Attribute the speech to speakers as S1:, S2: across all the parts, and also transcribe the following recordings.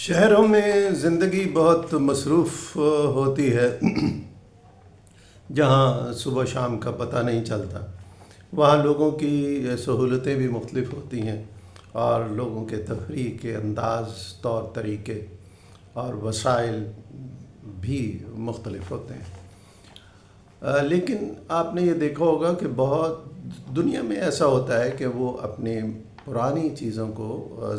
S1: شہروں میں زندگی بہت مصروف ہوتی ہے جہاں صبح شام کا پتہ نہیں چلتا۔ وہاں لوگوں کی سہولتیں بھی مختلف ہوتی ہیں اور لوگوں کے تفریح کے انداز، طور طریقے اور وسائل بھی مختلف ہوتے ہیں۔ لیکن آپ نے یہ دیکھا ہوگا کہ بہت دنیا میں ایسا ہوتا ہے کہ وہ اپنی پرانی چیزوں کو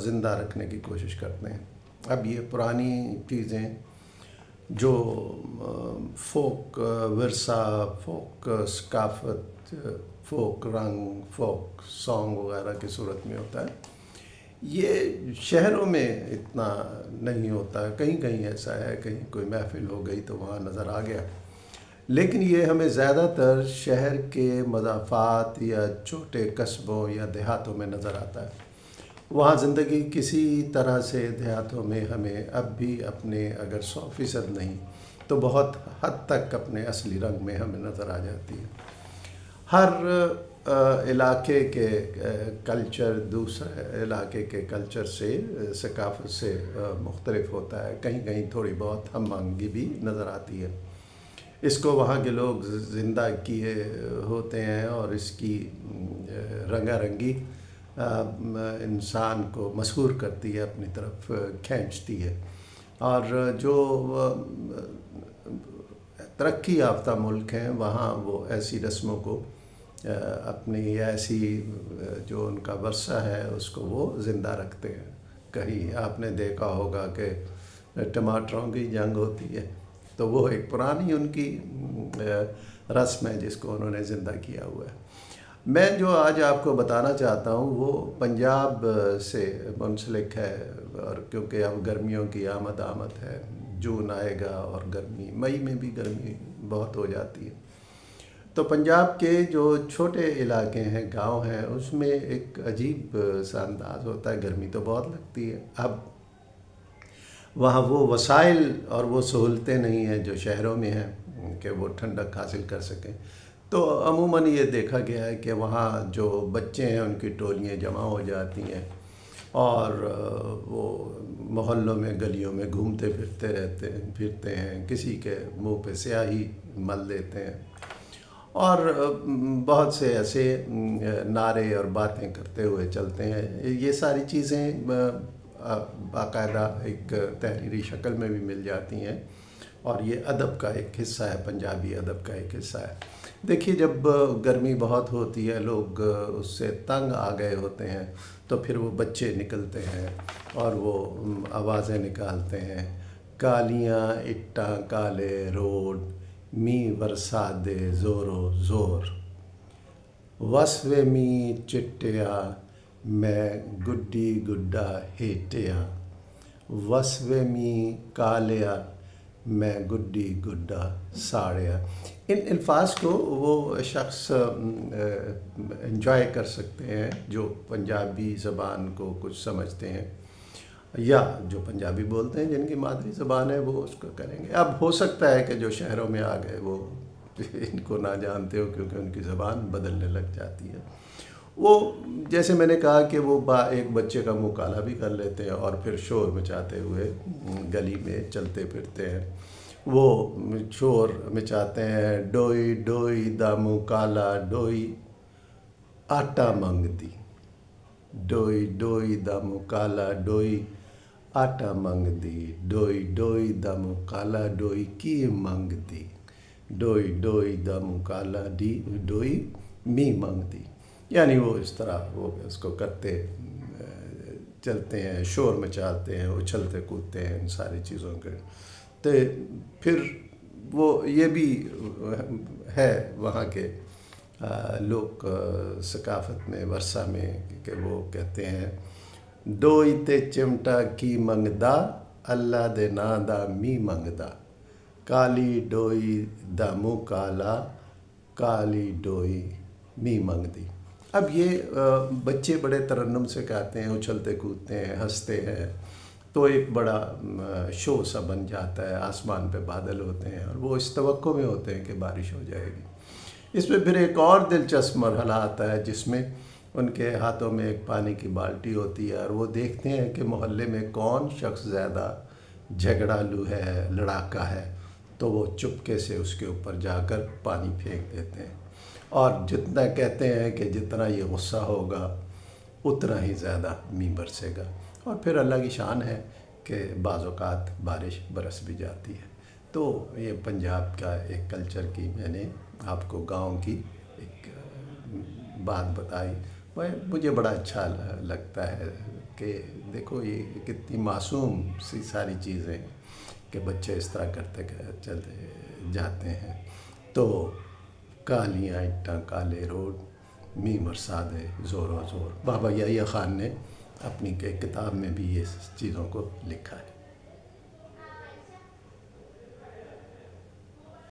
S1: زندہ رکھنے کی کوشش کرتے ہیں۔ اب یہ پرانی چیزیں جو فوک ورثہ، فوک ثقافت، فوک رنگ، فوک سانگ وغیرہ کی صورت میں ہوتا ہے، یہ شہروں میں اتنا نہیں ہوتا۔ کہیں کہیں ایسا ہے، کہیں کوئی محفل ہو گئی تو وہاں نظر آ گیا، لیکن یہ ہمیں زیادہ تر شہر کے مضافات یا چھوٹے قصبوں یا دیہاتوں میں نظر آتا ہے۔ وہاں زندگی کسی طرح سے دیہاتوں میں ہمیں اب بھی اپنے اگر 100% نہیں تو بہت حد تک اپنے اصلی رنگ میں ہمیں نظر آ جاتی ہے۔ ہر علاقے کے کلچر دوسرے علاقے کے کلچر سے، ثقافت سے مختلف ہوتا ہے۔ کہیں کہیں تھوڑی بہت ہم آہنگی بھی نظر آتی ہے۔ اس کو وہاں کے لوگ زندہ کیے ہوتے ہیں اور اس کی رنگا رنگی انسان کو مسحور کرتی ہے، اپنی طرف کھینچتی ہے۔ اور جو ترقی یافتہ ملک ہیں وہاں وہ ایسی رسموں کو اپنی ایسی جو ان کا ورثہ ہے اس کو وہ زندہ رکھتے ہیں۔ کہیں آپ نے دیکھا ہوگا کہ ٹماٹروں کی جنگ ہوتی ہے، تو وہ ایک پرانی ان کی رسم ہے جس کو انہوں نے زندہ کیا ہوا ہے۔ میں جو آج آپ کو بتانا چاہتا ہوں وہ پنجاب سے منسلک ہے، اور کیونکہ اب گرمیوں کی آمد ہے، جون آئے گا اور گرمی، مئی میں بھی گرمی بہت ہو جاتی ہے۔ تو پنجاب کے جو چھوٹے علاقے ہیں، گاؤں ہیں، اس میں ایک عجیب سا انداز ہوتا ہے۔ گرمی تو بہت لگتی ہے۔ اب وہاں وہ وسائل اور وہ سہولتیں نہیں ہیں جو شہروں میں ہیں کہ وہ ٹھنڈک حاصل کر سکیں۔ تو عموماً یہ دیکھا گیا ہے کہ وہاں جو بچے ہیں ان کی ٹولیاں جمع ہو جاتی ہیں اور وہ محلوں میں، گلیوں میں گھومتے پھرتے ہیں، کسی کے منہ پہ سیاہی مل دیتے ہیں اور بہت سے ایسے نعرے اور باتیں کرتے ہوئے چلتے ہیں۔ یہ ساری چیزیں باقاعدہ ایک تحریری شکل میں بھی مل جاتی ہیں اور یہ ادب کا ایک حصہ ہے، پنجابی ادب کا ایک حصہ ہے۔ دیکھیے، جب گرمی بہت ہوتی ہے، لوگ اس سے تنگ آ گئے ہوتے ہیں، تو پھر وہ بچے نکلتے ہیں اور وہ آوازیں نکالتے ہیں: کالیاں اٹاں کالے روڈ، می برسا دے زورو زور، وسوے می چٹیا میں گڈی گڈا ہیٹیا، وسوے می کالیا میں گڈی گڈا ساڑیا۔ ان الفاظ کو وہ شخص انجوائے کر سکتے ہیں جو پنجابی زبان کو کچھ سمجھتے ہیں، یا جو پنجابی بولتے ہیں، جن کی مادری زبان ہے وہ اس کو کریں گے۔ اب ہو سکتا ہے کہ جو شہروں میں آ گئے وہ ان کو نہ جانتے ہو، کیونکہ ان کی زبان بدلنے لگ جاتی ہے۔ وہ جیسے میں نے کہا کہ وہ ایک بچے کا منہ کالا بھی کر لیتے ہیں اور پھر شور مچاتے ہوئے گلی میں چلتے پھرتے ہیں۔ وہ شور مچاتے ہیں: ڈوئی ڈوئی دا منہ کالا ڈوئی آٹا منگ دی، ڈوئی ڈوئی دا منہ کالا ڈوئی آٹا منگ دی، ڈوئی ڈوئی دا منہ کالا ڈوئی کی منگ دی، ڈوئی ڈوئی دا منہ کالا ڈوئی می منگ دی۔ یعنی وہ اس طرح وہ اس کو کرتے چلتے ہیں، شور مچاتے ہیں، اچھلتے کودتے ہیں ان ساری چیزوں کے۔ تو پھر وہ یہ بھی ہے وہاں کے لوگ ثقافت میں، ورثہ میں، کہ وہ کہتے ہیں: ڈوئی تے چمٹا کی منگدا، اللہ دے نا دا می منگدا، کالی ڈوئی دا منہ کالا، کالی ڈوئی می منگ دی۔ اب یہ بچے بڑے ترنم سے کہتے ہیں، اچھلتے کودتے ہیں، ہنستے ہیں، تو ایک بڑا شو سا بن جاتا ہے۔ آسمان پہ بادل ہوتے ہیں اور وہ اس توقع میں ہوتے ہیں کہ بارش ہو جائے گی۔ اس میں پھر ایک اور دلچسپ مرحلہ آتا ہے جس میں ان کے ہاتھوں میں ایک پانی کی بالٹی ہوتی ہے اور وہ دیکھتے ہیں کہ محلے میں کون شخص زیادہ جھگڑالو ہے، لڑاکا ہے، تو وہ چپکے سے اس کے اوپر جا کر پانی پھینک دیتے ہیں، اور جتنا کہتے ہیں کہ جتنا یہ غصہ ہوگا اتنا ہی زیادہ می برسے گا، اور پھر اللہ کی شان ہے کہ بعض اوقات بارش برس بھی جاتی ہے۔ تو یہ پنجاب کا ایک کلچر کی میں نے آپ کو گاؤں کی ایک بات بتائی، مجھے بڑا اچھا لگتا ہے کہ دیکھو یہ کتنی معصوم سی ساری چیزیں کہ بچے اس طرح کرتے چلتے جاتے ہیں۔ تو کالیاں اٹاں کالے روڈ، می برسا دے زورو زور، بابا یحییٰ خان نے اپنی کتاب میں بھی یہ چیزوں کو لکھا ہے۔